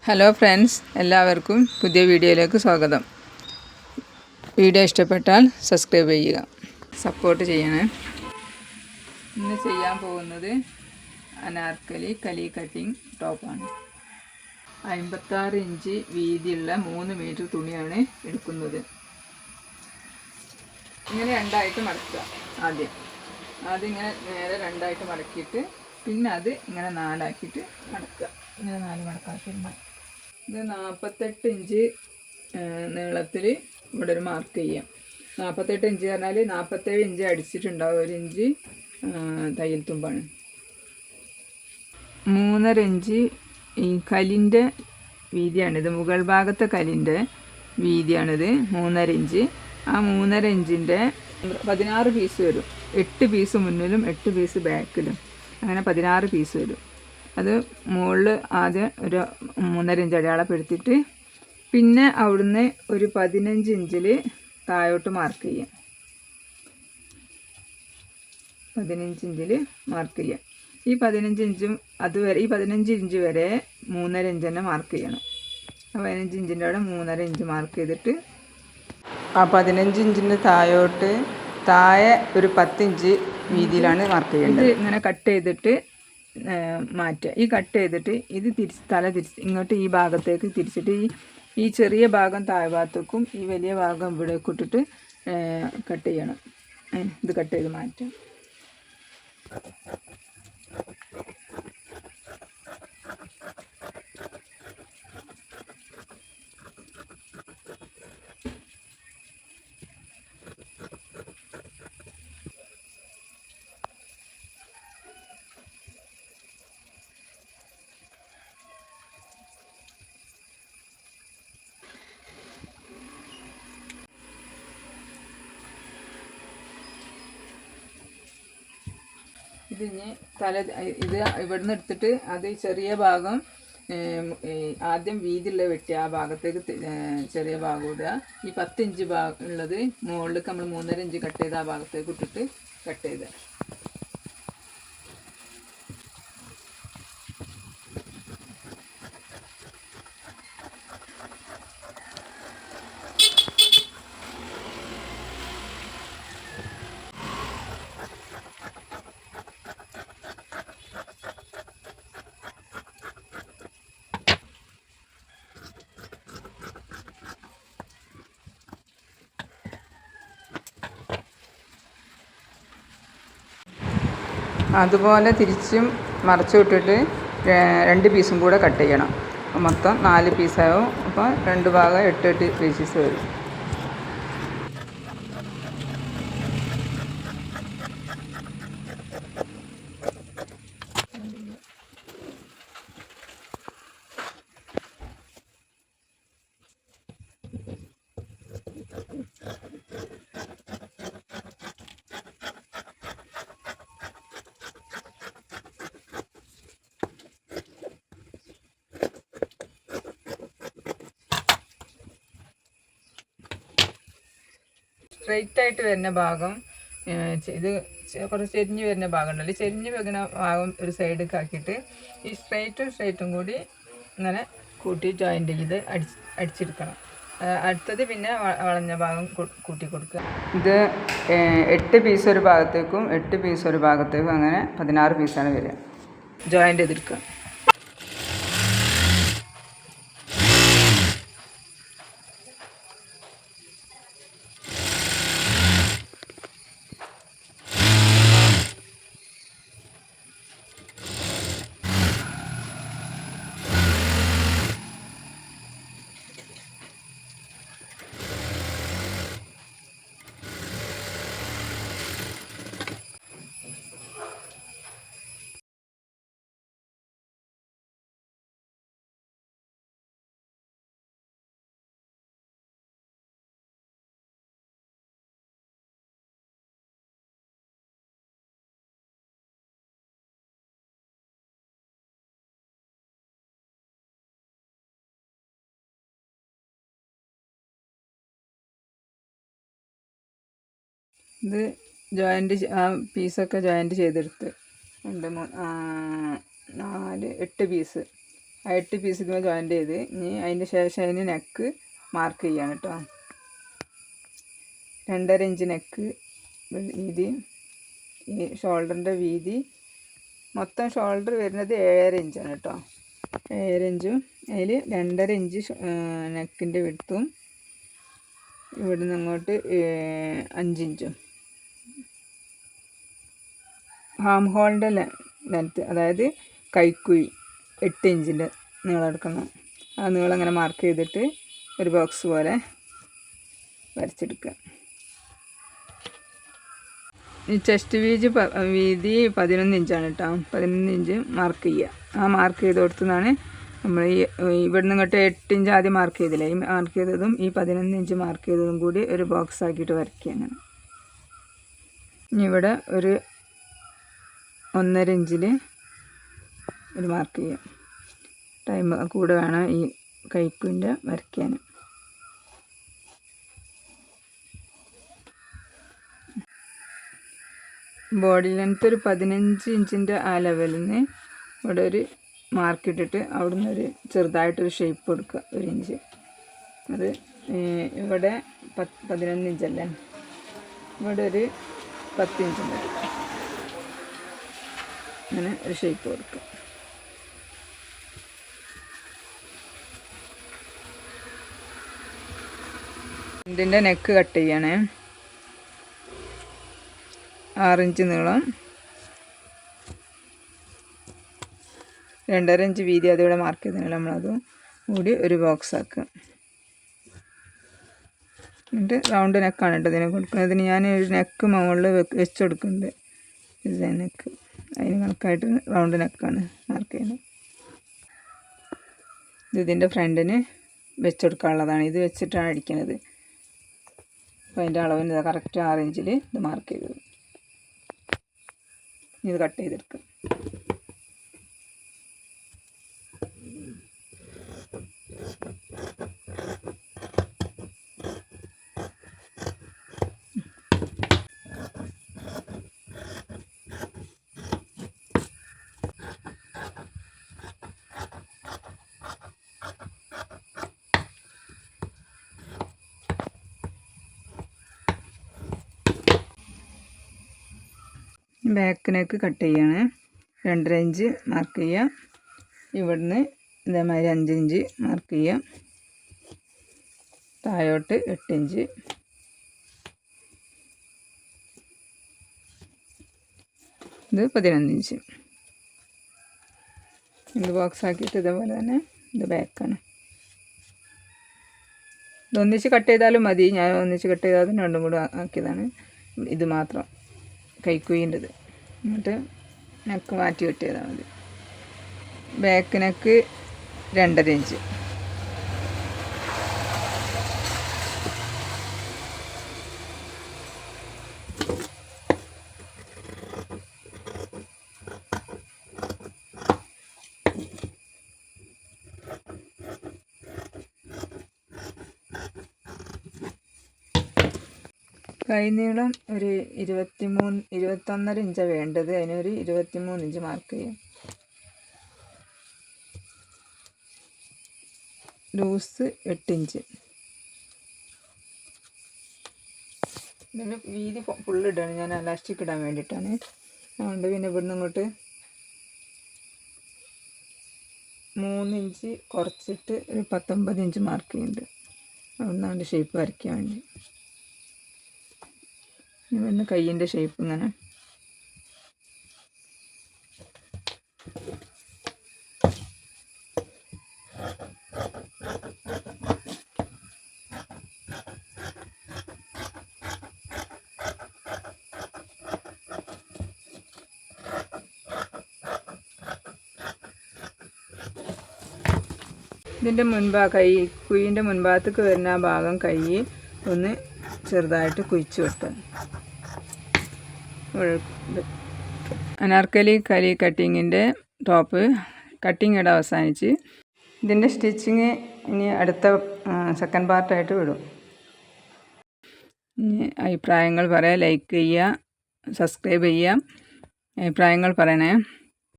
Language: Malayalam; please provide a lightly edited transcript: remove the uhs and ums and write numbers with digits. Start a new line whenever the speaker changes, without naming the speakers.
ഹലോ ഫ്രണ്ട്സ്, എല്ലാവർക്കും പുതിയ വീഡിയോയിലേക്ക് സ്വാഗതം. വീഡിയോ ഇഷ്ടപ്പെട്ടാൽ സബ്സ്ക്രൈബ് ചെയ്യുക, സപ്പോർട്ട് ചെയ്യണേ. ഇന്ന് ചെയ്യാൻ പോകുന്നത് അനാർക്കലി കലി കട്ടിങ് ടോപ്പാണ്. 56 ഇഞ്ച് വീതിയുള്ള 3 മീറ്റർ തുണിയാണ് എടുക്കുന്നത്. ഇങ്ങനെ രണ്ടായിട്ട് മടക്കുക. ആദ്യം ഇങ്ങനെ നേരെ രണ്ടായിട്ട് മടക്കിയിട്ട് പിന്നെ അത് ഇങ്ങനെ നാലാക്കിയിട്ട് മടക്കുക. ഇങ്ങനെ 4 മടക്കാക്കിയിട്ട് ഇത് 48 ഇഞ്ച് നീളത്തിൽ ഇവിടെ ഒരു മാർക്ക് ചെയ്യാം. 48 ഇഞ്ച് പറഞ്ഞാൽ 47 ഇഞ്ച് അടിച്ചിട്ടുണ്ടാവും. 1 ഇഞ്ച് തയ്യൽ തുമ്പാണ്. 3.5 ഇഞ്ച് ഈ കലിൻ്റെ വീതിയാണിത്. മുകൾ ഭാഗത്തെ കലിൻ്റെ വീതിയാണിത് 3.5 ഇഞ്ച്. ആ 3.5 ഇഞ്ചിൻ്റെ 16 പീസ് വരും. 8 പീസ് മുന്നിലും 8 പീസ് ബാക്കിലും, അങ്ങനെ 16 പീസ് വരും. അത് മുകളിൽ ആദ്യം ഒരു 3.5 ഇഞ്ച് അടയാളപ്പെടുത്തിയിട്ട് പിന്നെ അവിടുന്ന് ഒരു 15 ഇഞ്ചിൽ താഴോട്ട് മാർക്ക് ചെയ്യാം. 15 ഇഞ്ചിൽ മാർക്ക് ചെയ്യാം. ഈ 15 ഇഞ്ചും അതുവരെ ഈ 15 ഇഞ്ച് വരെ 3.5 ഇഞ്ച് തന്നെ മാർക്ക് ചെയ്യണം. ആ 15 ഇഞ്ചിൻ്റെ അവിടെ 3.5 ഇഞ്ച് മാർക്ക് ചെയ്തിട്ട് ആ 15 ഇഞ്ചിൻ്റെ താഴെ ഒരു 10 ഇഞ്ച് വീതിയിലാണ് മാർക്ക് ചെയ്യേണ്ടത്. ഇത് ഇങ്ങനെ കട്ട് ചെയ്തിട്ട് മാറ്റുക. ഈ കട്ട് ചെയ്തിട്ട് ഇത് തല തിരിച്ച് ഇങ്ങോട്ട് ഈ ഭാഗത്തേക്ക് തിരിച്ചിട്ട് ഈ ചെറിയ ഭാഗം താഴ്ഭാഗത്തേക്കും ഈ വലിയ ഭാഗം ഇവിടേക്ക് ഇട്ടിട്ട് കട്ട് ചെയ്യണം. ഇത് കട്ട് ചെയ്ത് മാറ്റാം. ഇതിന് ഇത് ഇവിടുന്ന് എടുത്തിട്ട് അത് ചെറിയ ഭാഗം ആദ്യം വീതിയുള്ള വെട്ടി ആ ഭാഗത്തേക്ക് ചെറിയ ഭാഗം ഇടുക. ഈ 10 ഇഞ്ച് ഭാഗം ഉള്ളത് മുകളിലേക്ക് നമ്മൾ 3.5 ഇഞ്ച് കട്ട് ചെയ്ത് ആ ഭാഗത്തേക്ക് ഇട്ടിട്ട് കട്ട് ചെയ്ത് അതുപോലെ തിരിച്ചും മറച്ചു വിട്ടിട്ട് 2 പീസും കൂടെ കട്ട് ചെയ്യണം. മൊത്തം 4 പീസാവും. അപ്പോൾ 2 ഭാഗം 8 പീസസ് വരും. സ്ട്രെയിറ്റ് ആയിട്ട് വരുന്ന ഭാഗം ഇത് കുറച്ച് ചെരിഞ്ഞ് വരുന്ന ഭാഗം ഉണ്ടല്ലോ, ചെരിഞ്ഞ് വരുന്ന ഭാഗം ഒരു സൈഡിലേക്ക് ആക്കിയിട്ട് ഈ സ്ട്രെയിറ്റും കൂടി ഇങ്ങനെ കൂട്ടി ജോയിൻ്റ് ചെയ്ത് അടിച്ചെടുക്കണം. അടുത്തത് പിന്നെ വളഞ്ഞ ഭാഗം കൂട്ടി കൊടുക്കുക. ഇത് 8 പീസ് ഒരു ഭാഗത്തേക്കും 8 പീസ് ഒരു ഭാഗത്തേക്കും, അങ്ങനെ 16 പീസാണ് വരിക. ജോയിൻ്റ് ചെയ്തെടുക്കുക. ഇത് ജോയിൻ്റ് ആ പീസൊക്കെ ജോയിൻ്റ് ചെയ്തെടുത്ത് 2 3 4 8 പീസ് ആ 8 പീസ് ഇതുമ്പോൾ ജോയിൻ്റ് ചെയ്ത് ഇനി അതിന് ശേഷം അതിന് നെക്ക് മാർക്ക് ചെയ്യാണ് കേട്ടോ. 2.5 ഇഞ്ച് നെക്ക് വീതി, ഈ ഷോൾഡറിൻ്റെ വീതി മൊത്തം ഷോൾഡർ വരുന്നത് 7.5 ഇഞ്ചാണ് കേട്ടോ. 7.5 ഇഞ്ചും അതിൽ 2.5 ഇഞ്ച് നെക്കിൻ്റെ വിടുത്തും ഇവിടുന്ന് അങ്ങോട്ട് 5 ഇഞ്ചും. ഹാം ഹോളിൻ്റെ ലെങ്ത്ത്, അതായത് കൈക്കുഴി 8 ഇഞ്ചിൻ്റെ നീളം എടുക്കണം. ആ നീളം അങ്ങനെ മാർക്ക് ചെയ്തിട്ട് ഒരു ബോക്സ് പോലെ വരച്ചെടുക്കുക. ഈ ചെസ്റ്റ് വീതി 11 ഇഞ്ചാണ് കേട്ടോ. 11 ഇഞ്ച് മാർക്ക് ചെയ്യുക. ആ മാർക്ക് ചെയ്ത് കൊടുത്തതാണ് നമ്മൾ ഈ ഇവിടുന്ന് ഇങ്ങോട്ട് 8 ഇഞ്ച് ആദ്യം മാർക്ക് ചെയ്തില്ലേ, ഈ മാർക്ക് ചെയ്തതും ഈ 11 ഇഞ്ച് മാർക്ക് ചെയ്തതും കൂടി ഒരു ബോക്സ് ആക്കിയിട്ട് വരയ്ക്കുക. അങ്ങനെ ഇനി ഇവിടെ ഒരു 1.5 ഇഞ്ചിൽ ഒരു മാർക്ക് ചെയ്യുക. ടൈം കൂടെ വേണം ഈ കൈക്കുൻ്റെ വരയ്ക്കാൻ. ബോഡി ലെങ്ത്ത് ഒരു 15 ഇഞ്ചിൻ്റെ ആ ലെവലിൽ നിന്ന് ഇവിടെ ഒരു മാർക്ക് ഇട്ടിട്ട് അവിടെ നിന്ന് ഒരു ചെറുതായിട്ടൊരു ഷേപ്പ് കൊടുക്കുക. 1 ഇഞ്ച്. അത് ഇവിടെ 11 ഇഞ്ചല്ലേ, ഇവിടെ ഒരു 10 ഇഞ്ച് മതി. അങ്ങനെ ഒരു ഷേപ്പ് കൊടുക്കുക. ഇതിൻ്റെ നെക്ക് കട്ട് ചെയ്യണേ. 6 ഇഞ്ച് നീളം, 2.5 ഇഞ്ച് വീതി അതിവിടെ മാർക്ക് ചെയ്തതിനാൽ നമ്മളതും കൂടി ഒരു ബോക്സ് ആക്കുക. എന്നിട്ട് റൗണ്ട് നെക്കാണ് കേട്ടോ ഇതിനെ കൊടുക്കുന്നത്. ഇതിന് ഞാൻ ഒരു നെക്ക് മുകളിൽ വെച്ച് കൊടുക്കുന്നുണ്ട്, ഡിസൈൻ നെക്ക്. അതിന് കണക്കായിട്ട് റൗണ്ട് നെക്കാണ് മാർക്ക് ചെയ്യുന്നത്. ഇതിൻ്റെ ഫ്രണ്ടിന് വെച്ച് കൊടുക്കാനുള്ളതാണ്. ഇത് വെച്ചിട്ടാണ് അടിക്കുന്നത്. അപ്പോൾ അതിൻ്റെ അളവിന് കറക്റ്റ് 6 ഇഞ്ചിൽ ഇത് മാർക്ക് ചെയ്തത്. ഇത് കട്ട് ചെയ്തെടുക്കുക. ബാക്ക് നെക്ക് കട്ട് ചെയ്യാണ്. 2.5 ഇഞ്ച് മാർക്ക് ചെയ്യുക. ഇവിടുന്ന് ഇതേമാതിരി 5 ഇഞ്ച് മാർക്ക് ചെയ്യുക. താഴോട്ട് 8 ഇഞ്ച്. ഇത് 11 ഇഞ്ച്. ഇത് ബോക്സ് ആക്കിയിട്ട് ഇതേപോലെ തന്നെ ഇത് ബാക്കാണ്. ഇതൊന്നിച്ച് കട്ട് ചെയ്താലും മതി. ഞാൻ ഒന്നിച്ച് കട്ട് ചെയ്താൽ രണ്ടും കൂടെ ആക്കിയതാണ്. ഇത് മാത്രം കൈക്കുയിൻ്റെത്. എന്നിട്ട് നെക്ക് മാറ്റി കട്ട് ചെയ്താൽ മതി. Back neck 2.5 inch. കൈനീളം ഒരു 21.5 ഇഞ്ചാണ് വേണ്ടത്. അതിനൊരു 23 ഇഞ്ച് മാർക്ക് ചെയ്യാം. Loose 8 inch. ഇതിന് വീതി ഫുള്ളിടാണ് ഞാൻ, എലാസ്റ്റിക് ഇടാൻ വേണ്ടിയിട്ടാണ്. അതുകൊണ്ട് പിന്നെ ഇവിടുന്ന് ഇങ്ങോട്ട് 3 ഇഞ്ച് കുറച്ചിട്ട് ഒരു 19 ഇഞ്ച് മാർക്ക് ചെയ്യുന്നുണ്ട്. അവിടുന്ന് ഷേപ്പ് വരയ്ക്കാൻ വേണ്ടി. ഇവിടുന്ന് കയ്യിൻ്റെ ഷേപ്പ് ഇങ്ങനെ ഇതിൻ്റെ കുഴിൻ്റെ മുൻഭാഗത്തേക്ക് വരുന്ന ആ ഭാഗം കൈ ഒന്ന് ചെറുതായിട്ട് കുഴിച്ച് വെട്ടുക. അനാർക്കലി കട്ടിങ്ങിൻ്റെ ടോപ്പ് കട്ടിങ് ഇവിടെ അവസാനിച്ച്. ഇതിൻ്റെ സ്റ്റിച്ചിങ് ഇനി അടുത്ത സെക്കൻഡ് പാർട്ടായിട്ട് വിടും. ഇനി അഭിപ്രായങ്ങൾ പറയാം. ലൈക്ക് ചെയ്യുക, സബ്സ്ക്രൈബ് ചെയ്യുക, അഭിപ്രായങ്ങൾ പറയണേ.